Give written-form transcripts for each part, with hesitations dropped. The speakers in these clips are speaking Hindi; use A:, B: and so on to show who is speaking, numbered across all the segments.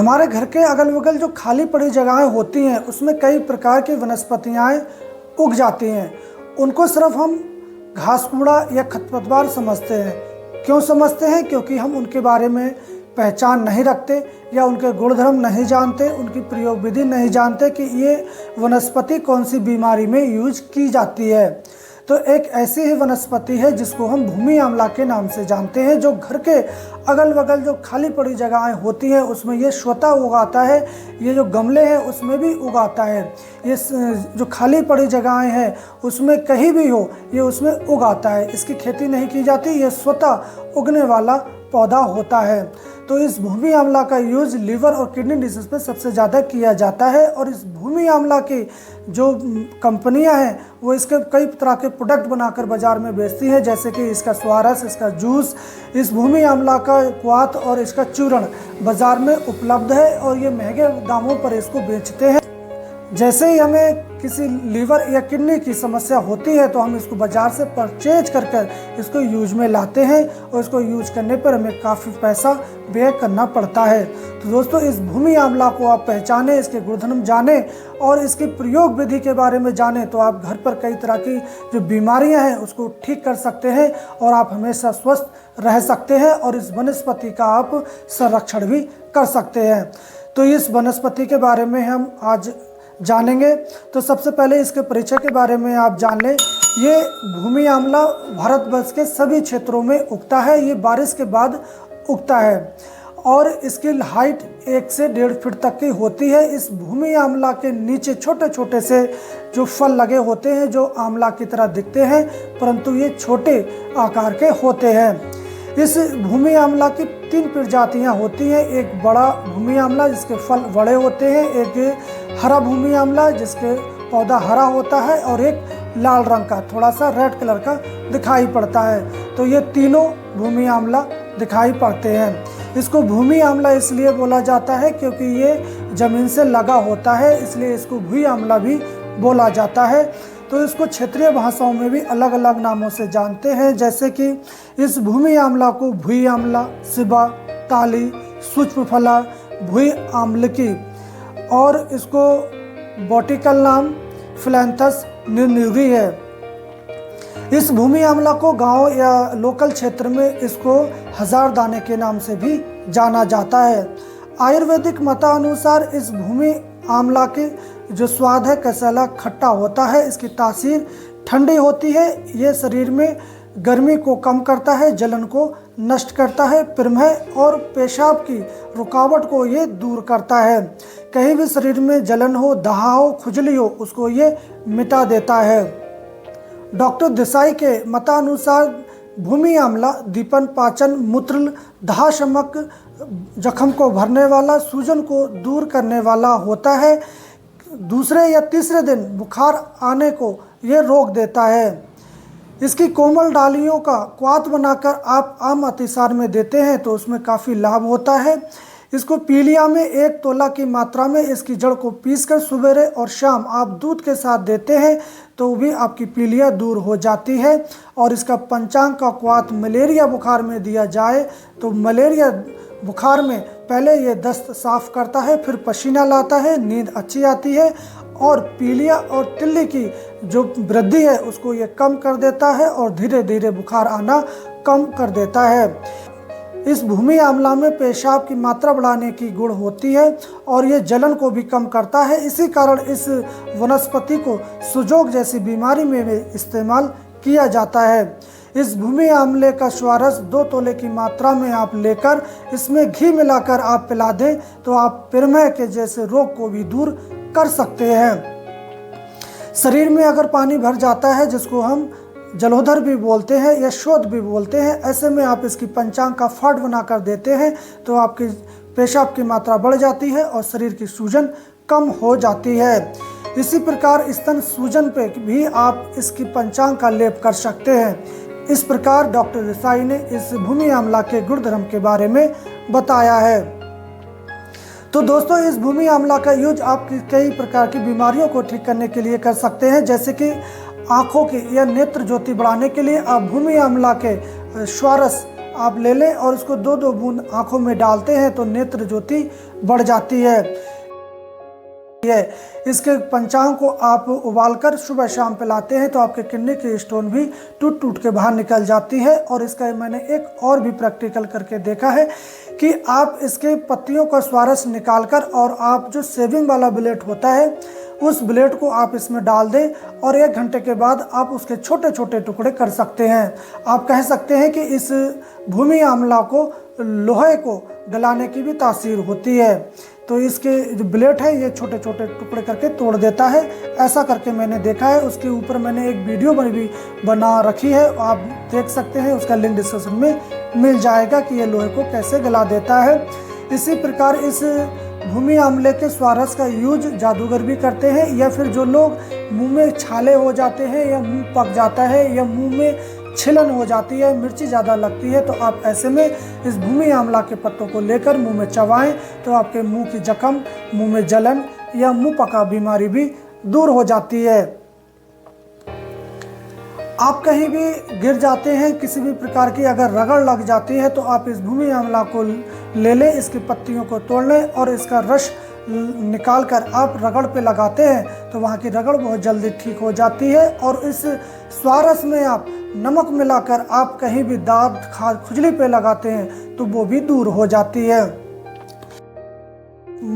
A: हमारे घर के अगल बगल जो खाली पड़ी जगहें होती हैं उसमें कई प्रकार की वनस्पतियाँ उग जाती हैं। उनको सिर्फ हम घास कूड़ा या खरपतवार समझते हैं। क्यों समझते हैं? क्योंकि हम उनके बारे में पहचान नहीं रखते या उनके गुणधर्म नहीं जानते, उनकी प्रयोग विधि नहीं जानते कि ये वनस्पति कौन सी बीमारी में यूज की जाती है। तो एक ऐसी ही वनस्पति है जिसको हम भूमि आंवला के नाम से जानते हैं, जो घर के अगल बगल जो खाली पड़ी जगहें होती हैं उसमें ये स्वतः उगाता है। ये जो गमले हैं उसमें भी उगाता है। ये जो खाली पड़ी जगहें हैं उसमें कहीं भी हो ये उसमें उगाता है। इसकी खेती नहीं की जाती, ये स्वतः उगने वाला पौधा होता है। तो इस भूमि आंवला का यूज लीवर और किडनी डिजीज पे सबसे ज़्यादा किया जाता है। और इस भूमि आंवला की जो कंपनियां हैं वो इसके कई तरह के प्रोडक्ट बनाकर बाज़ार में बेचती हैं, जैसे कि इसका स्वारस, इसका जूस। इस भूमि आंवला का क्वाथ और इसका चूर्ण बाज़ार में उपलब्ध है और ये महंगे दामों पर इसको बेचते हैं। जैसे ही हमें किसी लीवर या किडनी की समस्या होती है तो हम इसको बाज़ार से परचेज कर इसको यूज में लाते हैं और इसको यूज करने पर हमें काफ़ी पैसा व्यय करना पड़ता है। तो दोस्तों, इस भूमि आंवला को आप पहचानें, इसके गुणधर्म जानें और इसकी प्रयोग विधि के बारे में जानें तो आप घर पर कई तरह की जो बीमारियां हैं उसको ठीक कर सकते हैं और आप हमेशा स्वस्थ रह सकते हैं और इस वनस्पति का आप संरक्षण भी कर सकते हैं। तो इस वनस्पति के बारे में हम आज जानेंगे। तो सबसे पहले इसके परिचय के बारे में आप जान लें। ये भूमि आंवला भारतवर्ष के सभी क्षेत्रों में उगता है। ये बारिश के बाद उगता है और इसकी हाइट 1 से 1.5 फीट तक की होती है। इस भूमि आंवला के नीचे छोटे छोटे से जो फल लगे होते हैं जो आंवला की तरह दिखते हैं, परंतु ये छोटे आकार के होते हैं। इस भूमि आंवला की 3 प्रजातियां होती हैं। एक बड़ा भूमि आंवला जिसके फल बड़े होते हैं, एक हरा भूमि आंवला जिसके पौधा हरा होता है और एक लाल रंग का थोड़ा सा रेड कलर का दिखाई पड़ता है। तो ये तीनों भूमि आंवला दिखाई पड़ते हैं। इसको भूमि आंवला इसलिए बोला जाता है क्योंकि ये ज़मीन से लगा होता है, इसलिए इसको भूमि आंवला भी बोला जाता है। तो इसको क्षेत्रीय भाषाओं में भी अलग अलग नामों से जानते हैं, जैसे कि इस भूमि आंवला को भुई आंवला, सिबा, ताली, सूक्ष्मफला, भुई आंवलकी और इसको बॉटिकल नाम फिलैंथस निर्निरी है। इस भूमि आंवला को गांव या लोकल क्षेत्र में इसको हजार दाने के नाम से भी जाना जाता है। आयुर्वेदिक मतानुसार इस भूमि आंवला के जो स्वाद है कसैला खट्टा होता है। इसकी तासीर ठंडी होती है। ये शरीर में गर्मी को कम करता है, जलन को नष्ट करता है, प्रमेह और पेशाब की रुकावट को ये दूर करता है। कहीं भी शरीर में जलन हो, दहा हो, खुजली हो, उसको ये मिटा देता है। डॉक्टर देसाई के मतानुसार भूमि आंवला दीपन, पाचन, मूत्र, दाह शमक, जख्म को भरने वाला, सूजन को दूर करने वाला होता है। दूसरे या तीसरे दिन बुखार आने को ये रोक देता है। इसकी कोमल डालियों का क्वाथ बनाकर आप आम अतिसार में देते हैं तो उसमें काफ़ी लाभ होता है। इसको पीलिया में 1 तोला की मात्रा में इसकी जड़ को पीसकर सवेरे और शाम आप दूध के साथ देते हैं तो भी आपकी पीलिया दूर हो जाती है। और इसका पंचांग का क्वाथ मलेरिया बुखार में दिया जाए तो मलेरिया बुखार में पहले ये दस्त साफ करता है, फिर पसीना लाता है, नींद अच्छी आती है और पीलिया और तिल्ली की जो वृद्धि है उसको ये कम कर देता है और धीरे धीरे बुखार आना कम कर देता है। इस भूमि आंवला में पेशाब की मात्रा बढ़ाने की गुण होती है और ये जलन को भी कम करता है। इसी कारण इस वनस्पति को सुजोग जैसी बीमारी में भी इस्तेमाल किया जाता है। इस भूमि आंवले का स्वारस 2 तोले की मात्रा में आप लेकर इसमें घी मिलाकर आप पिला दें तो आप प्रमेह के जैसे रोग को भी दूर कर सकते हैं। शरीर में अगर पानी भर जाता है, जिसको हम जलोदर भी बोलते हैं या शोध भी बोलते हैं, ऐसे में आप इसकी पंचांग का फाट बनाकर देते हैं तो आपकी पेशाब की मात्रा बढ़ जाती है और शरीर की सूजन कम हो जाती है। इसी प्रकार स्तन सूजन पे भी आप इसकी पंचांग का लेप कर सकते हैं। इस प्रकार डॉक्टर देसाई ने इस भूमि आंवला के गुणधर्म के बारे में बताया है। तो दोस्तों, इस भूमि आंवला का यूज आप कई प्रकार की बीमारियों को ठीक करने के लिए कर सकते हैं, जैसे कि आँखों की या नेत्र ज्योति बढ़ाने के लिए आप भूमि आंवला के स्वारस आप ले लें और इसको 2-2 बूंद आँखों में डालते हैं तो नेत्र ज्योति बढ़ जाती है। इसके पंचांग को आप उबालकर सुबह शाम पिलाते हैं तो आपके किडनी की स्टोन भी टूट टूट के बाहर निकल जाती है। और इसका मैंने एक और भी प्रैक्टिकल करके देखा है कि आप इसके पत्तियों का स्वारस निकालकर और आप जो सेविंग वाला ब्लेड होता है उस ब्लेड को आप इसमें डाल दें और 1 घंटे के बाद आप उसके छोटे छोटे टुकड़े कर सकते हैं। आप कह सकते हैं कि इस भूमि आंवला को लोहे को गलाने की भी तासीर होती है। तो इसके जो ब्लेड है ये छोटे छोटे टुकड़े करके तोड़ देता है। ऐसा करके मैंने देखा है। उसके ऊपर मैंने एक वीडियो भी बना रखी है, आप देख सकते हैं, उसका लिंक डिस्क्रिप्शन में मिल जाएगा कि ये लोहे को कैसे गला देता है। इसी प्रकार इस भूमि आंवले के स्वारस का यूज जादूगर भी करते हैं, या फिर जो लोग मुंह में छाले हो जाते हैं या मुंह पक जाता है या मुंह में छिलन हो जाती है, मिर्ची ज़्यादा लगती है, तो आप ऐसे में इस भूमि आंवला के पत्तों को लेकर मुंह में चबाएं तो आपके मुंह की जख्म, मुंह में जलन या मुंह पका बीमारी भी दूर हो जाती है। आप कहीं भी गिर जाते हैं, किसी भी प्रकार की अगर रगड़ लग जाती है तो आप इस भूमि आंवला को ले लें, इसकी पत्तियों को तोड़ लें और इसका रस निकाल कर आप रगड़ पे लगाते हैं तो वहाँ की रगड़ बहुत जल्दी ठीक हो जाती है। और इस स्वारस में आप नमक मिलाकर आप कहीं भी दाद खुजली पे लगाते हैं तो वो भी दूर हो जाती है।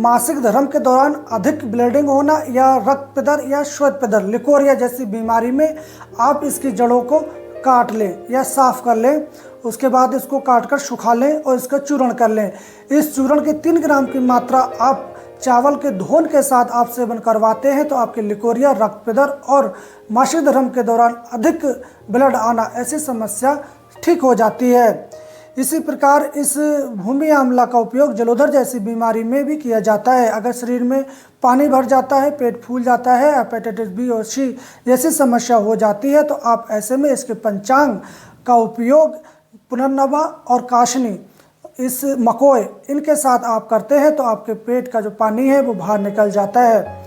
A: मासिक धर्म के दौरान अधिक ब्लीडिंग होना या रक्त पिदर या श्वेत पिदर, लिकोरिया जैसी बीमारी में आप इसकी जड़ों को काट लें या साफ कर लें। उसके बाद इसको काट कर सुखा लें और इसका चूर्ण कर लें। इस चूर्ण की 3 ग्राम की मात्रा आप चावल के धोन के साथ आप सेवन करवाते हैं तो आपके लिकोरिया, रक्त पिदर और मासिक धर्म के दौरान अधिक ब्लड आना ऐसी समस्या ठीक हो जाती है। इसी प्रकार इस भूमि आंवला का उपयोग जलोदर जैसी बीमारी में भी किया जाता है। अगर शरीर में पानी भर जाता है, पेट फूल जाता है, हेपेटाइटिस बी और सी जैसी समस्या हो जाती है तो आप ऐसे में इसके पंचांग का उपयोग पुनर्नवा और काशनी, इस मकोए, इनके साथ आप करते हैं तो आपके पेट का जो पानी है वो बाहर निकल जाता है।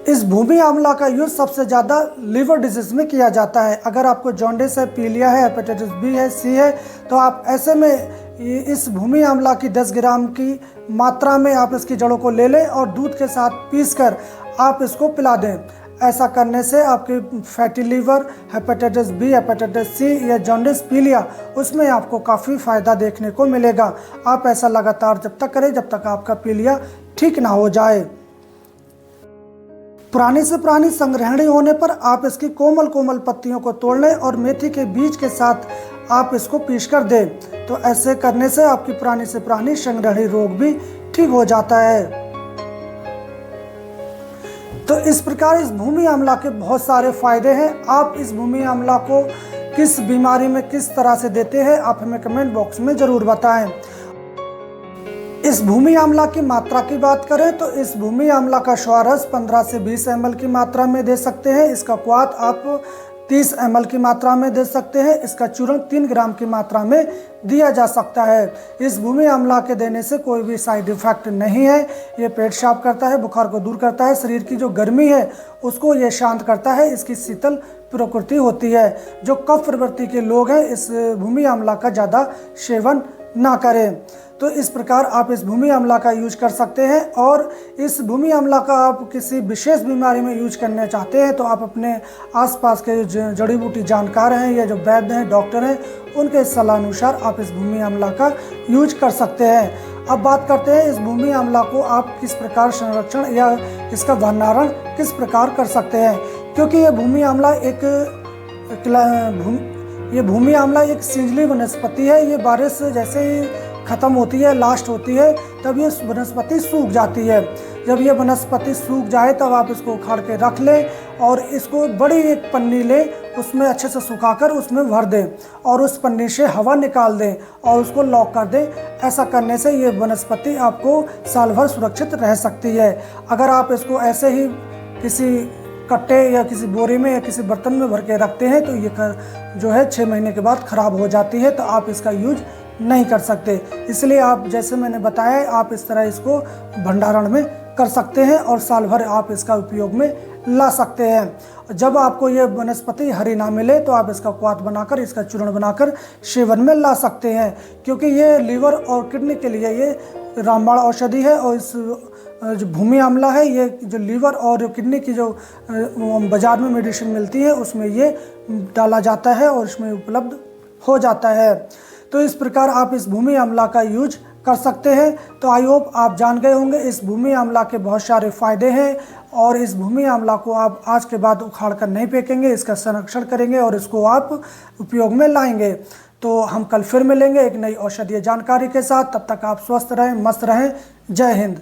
A: इस भूमि आंवला का यूज सबसे ज़्यादा लिवर डिजीज में किया जाता है। अगर आपको जॉन्डिस है, पीलिया है, हेपेटाइटिस बी है, सी है तो आप ऐसे में इस भूमि आंवला की 10 ग्राम की मात्रा में आप इसकी जड़ों को ले लें और दूध के साथ पीसकर आप इसको पिला दें। ऐसा करने से आपके fatty liver, hepatitis B, hepatitis C या जॉन्डिस, पीलिया, उसमें आपको काफ़ी फ़ायदा देखने को मिलेगा। आप ऐसा लगातार जब तक करें जब तक आपका पीलिया ठीक ना हो जाए। पुरानी से पुरानी संग्रहणी होने पर आप इसकी कोमल कोमल पत्तियों को तोड़ लें और मेथी के बीज के साथ आप इसको पीस कर दें तो ऐसे करने से आपकी पुरानी से पुरानी संग्रहणी रोग भी ठीक हो जाता है। तो इस प्रकार इस भूमि आंवला के बहुत सारे फायदे हैं। आप इस भूमि आंवला को किस बीमारी में किस तरह से देते हैं आप हमें कमेंट बॉक्स में ज़रूर बताएं। इस भूमि आंवला की मात्रा की बात करें तो इस भूमि आंवला का स्वारस 15 से 20 ml की मात्रा में दे सकते हैं। इसका क्वाथ आप 30 ml की मात्रा में दे सकते हैं। इसका चूर्ण 3 ग्राम की मात्रा में दिया जा सकता है। इस भूमि आंवला के देने से कोई भी साइड इफेक्ट नहीं है। ये पेट साफ करता है, बुखार को दूर करता है, शरीर की जो गर्मी है उसको ये शांत करता है। इसकी शीतल प्रकृति होती है। जो कफ प्रवृत्ति के लोग हैं इस भूमि आंवला का ज़्यादा सेवन ना करें। तो इस प्रकार आप इस भूमि आंवला का यूज कर सकते हैं। और इस भूमि आंवला का आप किसी विशेष बीमारी में यूज करना चाहते हैं तो आप अपने आसपास के जो जड़ी बूटी जानकार हैं या जो वैद्य हैं, डॉक्टर हैं, उनके सलाह अनुसार आप इस भूमि आंवला का यूज कर सकते हैं। अब बात करते हैं इस भूमि आंवला को आप किस प्रकार संरक्षण या इसका भंडारण किस प्रकार कर सकते हैं। क्योंकि ये भूमि आंवला एक सीजली वनस्पति है। ये बारिश जैसे ही ख़त्म होती है, लास्ट होती है, तब ये वनस्पति सूख जाती है। जब ये वनस्पति सूख जाए तब आप इसको उखाड़ के रख लें और इसको बड़ी एक पन्नी लें, उसमें अच्छे से सुखाकर उसमें भर दें और उस पन्नी से हवा निकाल दें और उसको लॉक कर दें। ऐसा करने से ये वनस्पति आपको साल भर सुरक्षित रह सकती है। अगर आप इसको ऐसे ही किसी कट्टे या किसी बोरे में या किसी बर्तन में भर के रखते हैं तो ये जो है 6 महीने के बाद ख़राब हो जाती है, तो आप इसका यूज नहीं कर सकते। इसलिए आप जैसे मैंने बताया आप इस तरह इसको भंडारण में कर सकते हैं और साल भर आप इसका उपयोग में ला सकते हैं। जब आपको ये वनस्पति हरी ना मिले तो आप इसका क्वाथ बनाकर, इसका चूर्ण बनाकर सेवन में ला सकते हैं, क्योंकि ये लीवर और किडनी के लिए ये रामबाण औषधि है। और इस जो भूमि आंवला है, ये जो लीवर और किडनी की जो बाज़ार में मेडिसिन मिलती है उसमें ये डाला जाता है और इसमें उपलब्ध हो जाता है। तो इस प्रकार आप इस भूमि आंवला का यूज कर सकते हैं। तो आई होप आप जान गए होंगे इस भूमि आंवला के बहुत सारे फ़ायदे हैं, और इस भूमि आंवला को आप आज के बाद उखाड़ कर नहीं फेंकेंगे, इसका संरक्षण करेंगे और इसको आप उपयोग में लाएंगे। तो हम कल फिर मिलेंगे एक नई औषधीय जानकारी के साथ। तब तक आप स्वस्थ रहें, मस्त रहें। जय हिंद।